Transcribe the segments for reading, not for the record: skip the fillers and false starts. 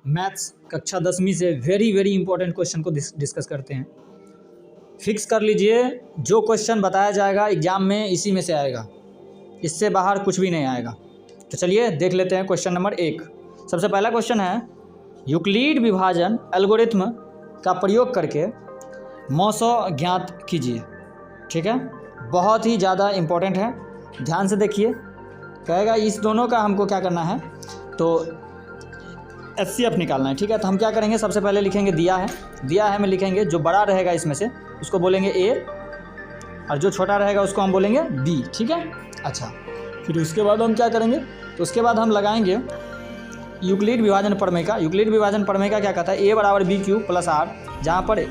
Maths कक्षा 10वीं से वेरी वेरी इंपॉर्टेंट क्वेश्चन को डिस्कस करते हैं। फिक्स कर लीजिए, जो क्वेश्चन बताया जाएगा एग्जाम में इसी में से आएगा, इससे बाहर कुछ भी नहीं आएगा। तो चलिए देख लेते हैं क्वेश्चन नंबर 1। सबसे पहला क्वेश्चन है, यूक्लिड विभाजन एल्गोरिथम का प्रयोग करके मौसो ज्ञात कीजिए। ठीक है, बहुत ही ज़्यादा इम्पोर्टेंट है, ध्यान से देखिए। कहेगा इस दोनों का हमको क्या करना है, तो HCF निकालना है। ठीक है, तो हम क्या करेंगे, सबसे पहले लिखेंगे दिया है में लिखेंगे जो बड़ा रहेगा इसमें से उसको बोलेंगे A और जो छोटा रहेगा उसको हम बोलेंगे B। ठीक है, अच्छा, फिर उसके बाद हम क्या करेंगे, तो उसके बाद हम लगाएंगे यूक्लिड विभाजन प्रमेय का। यूक्लिड विभाजन प्रमेय का क्या कहता है, A बराबर B³ प्लस R, जहाँ पर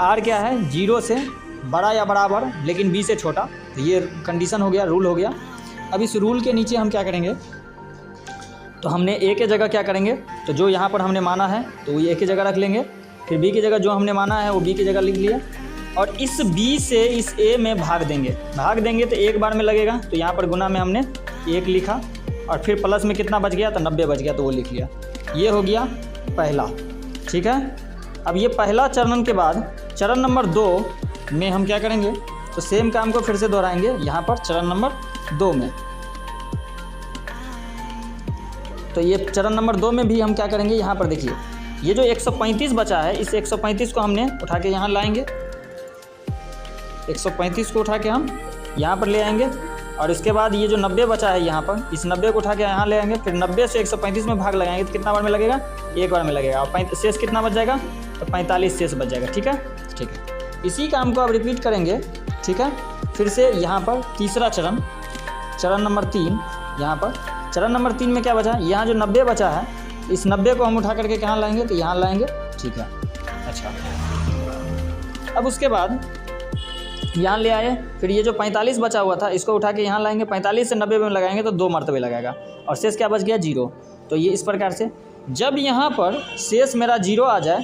R क्या है, 0 से बड़ा या बराबर लेकिन B से छोटा। तो ये कंडीशन हो गया, रूल हो गया। अब इस रूल के नीचे हम क्या करेंगे, तो हमने A के जगह क्या करेंगे, तो जो यहाँ पर हमने माना है तो वो A की जगह रख लेंगे, फिर B की जगह जो हमने माना है वो B की जगह लिख लिया, और इस B से इस A में भाग देंगे तो एक बार में लगेगा, तो यहाँ पर गुना में हमने 1 लिखा, और फिर प्लस में कितना बच गया, तो 90 बच गया, तो वो लिख लिया। ये हो गया पहला। ठीक है, अब ये पहला चरण के बाद चरण नंबर 2 में हम क्या करेंगे, तो सेम काम को फिर से दोहराएंगे यहाँ पर चरण नंबर 2 में। तो ये चरण नंबर 2 में भी हम क्या करेंगे, यहाँ पर देखिए ये जो 135 बचा है, इस 135 को हमने उठा के यहाँ लाएंगे, 135 को उठा के हम यहाँ पर ले आएंगे, और उसके बाद ये जो 90 बचा है यहाँ पर, इस 90 को उठा के यहाँ ले आएंगे, फिर 90 से 135 में भाग लगाएंगे तो कितना बार में लगेगा, एक बार में लगेगा, और शेष कितना बच जाएगा, तो 45 शेष बच जाएगा। ठीक है, ठीक है, इसी काम को अब रिपीट करेंगे। ठीक है, फिर से यहाँ पर तीसरा चरण नंबर 3, यहाँ पर चरण नंबर 3 में क्या बचा है, यहाँ जो 90 बचा है, इस 90 को हम उठा करके कहाँ लाएंगे, तो यहाँ लाएंगे। ठीक है, अच्छा, अब उसके बाद यहाँ ले आए, फिर ये जो 45 बचा हुआ था इसको उठा के यहाँ लाएंगे, 45 से 90 में लगाएंगे तो 2 मरतबे लगाएगा, और शेष क्या बच गया, 0। तो ये इस प्रकार से जब यहाँ पर शेष मेरा 0 आ जाए,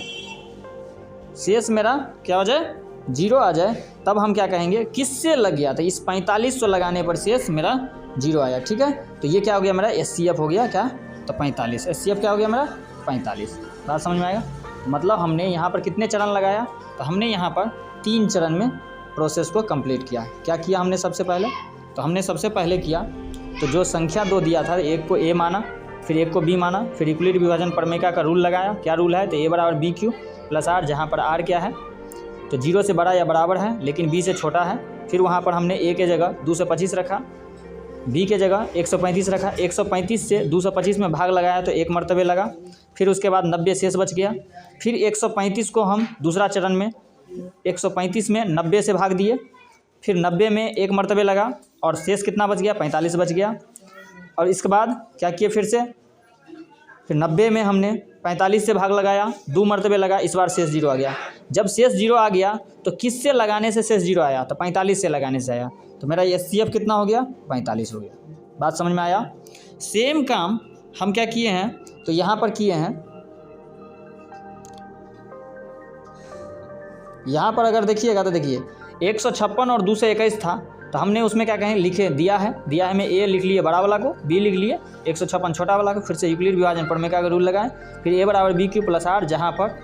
शेष मेरा क्या हो जाए, 0 आ जाए, तब हम क्या कहेंगे, किससे लग गया, तो इस 45 को लगाने पर शेष मेरा 0 आया। ठीक है, तो ये क्या हो गया, मेरा HCF हो गया क्या, तो 45। HCF क्या हो गया मेरा, 45। बात समझ में आएगा, मतलब हमने यहाँ पर कितने चरण लगाया, तो हमने यहाँ पर 3 चरण में प्रोसेस को कंप्लीट किया। क्या किया हमने सबसे पहले, तो हमने सबसे पहले किया, तो जो संख्या 2 दिया था, एक को A माना, फिर एक को B माना, फिर यूक्लिड विभाजन प्रमेय का रूल लगाया। क्या रूल है, तो A बराबर B³ प्लस R, जहाँ पर R क्या है, तो 0 से बड़ा या बराबर है लेकिन B से छोटा है। फिर वहाँ पर हमने A के जगह 225 रखा, B के जगह 135 रखा, 135 से 225 में भाग लगाया तो 1 मरतबे लगा, फिर उसके बाद 90 शेष बच गया। फिर 135 को हम दूसरा चरण में 135 में 90 से भाग दिए, फिर 90 में 1 मरतबे लगा, और शेष कितना बच गया, 45 बच गया। और इसके बाद क्या किए, फिर 90 में हमने 45 से भाग लगाया, 2 मरतबे लगा, इस बार शेष 0 आ गया। जब शेष 0 आ गया तो किससे लगाने से शेष 0 आया, तो 45 से लगाने से आया, तो मेरा HCF कितना हो गया, 45 हो गया। बात समझ में आया। सेम काम हम क्या किए हैं, तो यहाँ पर किए हैं, यहाँ पर अगर देखिएगा तो देखिए 156 और 221 था, तो हमने उसमें क्या कहें, लिखे दिया है में A लिख लिए बड़ा वाला को, B लिख लिए 156 छोटा वाला को, फिर से यूक्लिड विभाजन प्रमेय का रूल लगाएं, फिर A बराबर B³ प्लस R, जहाँ पर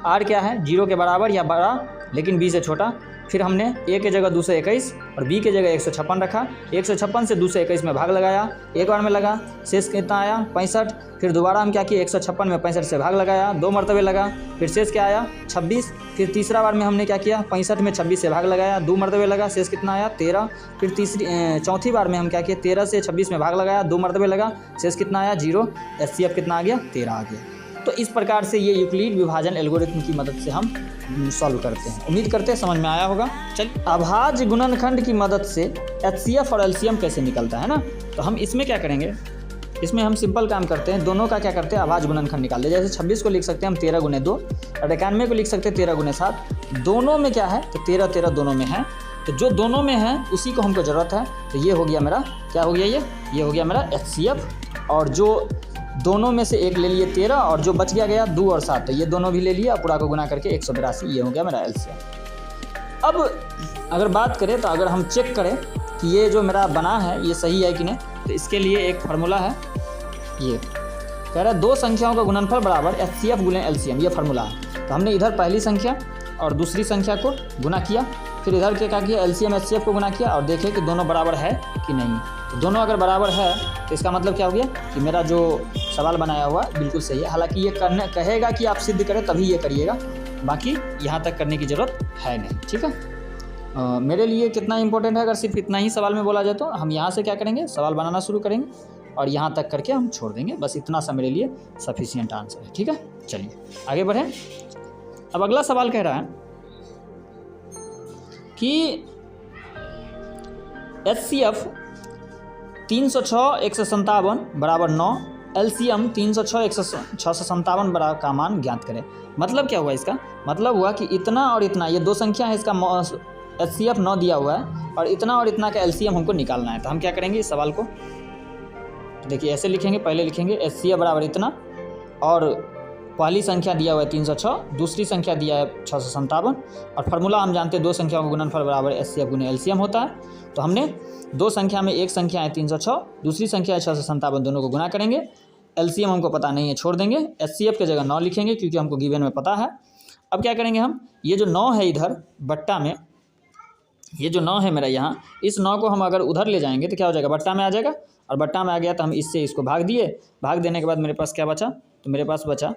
R क्या है, 0 के बराबर या बड़ा लेकिन B से छोटा। फिर हमने A के जगह 221 और B के जगह 156 रखा, 156 से 221 में भाग लगाया, एक बार में लगा, शेष कितना आया, 65। फिर दोबारा हम क्या किए, 156 में 65 से भाग लगाया, 2 मरतबे लगा, फिर शेष क्या आया, 26। फिर तीसरा बार में हमने क्या किया, 65 में 26 से भाग लगाया, 2 मरतबे लगा, शेष कितना आया, 13। फिर चौथी बार में हम क्या किए, 13 से 26 में भाग लगाया, 2 मरतबे लगा, शेष कितना आया, 0। HCF कितना आ गया, 13 आ गया। तो इस प्रकार से ये यूक्लिड विभाजन एल्गोरिथम की मदद से हम सॉल्व करते हैं। उम्मीद करते हैं समझ में आया होगा। चलिए, अभाज्य गुणनखंड की मदद से HCF और LCM कैसे निकलता है ना, तो हम इसमें क्या करेंगे, इसमें हम सिंपल काम करते हैं, दोनों का क्या करते हैं, अभाज्य गुणनखंड निकालते हैं। जैसे 26 को लिख सकते हैं हम 13 × 2, और 91 को लिख सकते हैं 13 × 7। दोनों में क्या है, तो 13 दोनों में है, तो जो दोनों में है उसी को हमको ज़रूरत है। तो ये हो गया मेरा, क्या हो गया, ये हो गया मेरा HCF, और जो दोनों में से एक ले लिए 13, और जो बच गया 2 और 7, तो ये दोनों भी ले लिया, पूरा को गुना करके 182, ये हो गया मेरा LCM। अब अगर बात करें, तो अगर हम चेक करें कि ये जो मेरा बना है ये सही है कि नहीं, तो इसके लिए एक फार्मूला है, ये कह रहा है दो संख्याओं का गुणनफल बराबर HCF गुणे LCM, ये फार्मूला है। तो हमने इधर पहली संख्या और दूसरी संख्या को गुना किया, फिर इधर के क्या किया, LCM HCF को गुना किया और देखें कि दोनों बराबर है कि नहीं। तो दोनों अगर बराबर है तो इसका मतलब क्या हो गया कि मेरा जो सवाल बनाया हुआ बिल्कुल सही है। हालांकि ये करने कहेगा कि आप सिद्ध करें तभी ये करिएगा, बाकी यहाँ तक करने की ज़रूरत है नहीं। ठीक है, मेरे लिए कितना इंपॉर्टेंट है, अगर सिर्फ इतना ही सवाल में बोला जाए तो हम यहाँ से क्या करेंगे, सवाल बनाना शुरू करेंगे और यहाँ तक करके हम छोड़ देंगे। बस इतना सा मेरे लिए सफिशिएंट आंसर है। ठीक है, चलिए आगे बढ़ें। अब अगला सवाल कह रहा है कि HCF 306 157 बराबर 9, LCM 306 657 बराबर का मान ज्ञात करें। मतलब क्या हुआ, इसका मतलब हुआ कि इतना और इतना, ये दो संख्या है, इसका HCF 9 दिया हुआ है और इतना का LCM हमको निकालना है। तो हम क्या करेंगे, इस सवाल को देखिए ऐसे लिखेंगे। पहले लिखेंगे HCF बराबर इतना और पहली संख्या दिया हुआ है 306, दूसरी संख्या दिया है 657 और फार्मूला हम जानते हैं दो संख्याओं का गुणनफल बराबर HCF गुणे LCM होता है। तो हमने दो संख्या में एक संख्या है 306, दूसरी संख्या है 657, दोनों को गुना करेंगे। LCM हमको पता नहीं है, छोड़ देंगे। HCF की जगह 9 लिखेंगे क्योंकि हमको गिवन में पता है। अब क्या करेंगे हम, ये जो 9 है इधर बट्टा में, ये जो 9 है मेरा यहाँ, इस 9 को हम अगर उधर ले जाएंगे तो क्या हो जाएगा, बट्टा में आ जाएगा और बट्टा में आ गया तो हम इससे इसको भाग दिए। भाग देने के बाद मेरे पास क्या बचा, तो मेरे पास बचा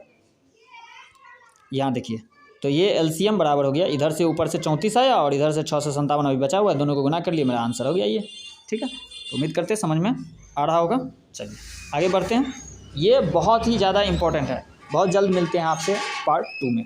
यहाँ देखिए, तो ये LCM बराबर हो गया, इधर से ऊपर से 34 आया और इधर से 657 अभी बचा हुआ है, दोनों को गुना कर लिए, मेरा आंसर हो गया ये। ठीक है, तो उम्मीद करते हैं समझ में आ रहा होगा। चलिए आगे बढ़ते हैं। ये बहुत ही ज़्यादा इम्पोर्टेंट है, बहुत जल्द मिलते हैं आपसे पार्ट 2 में।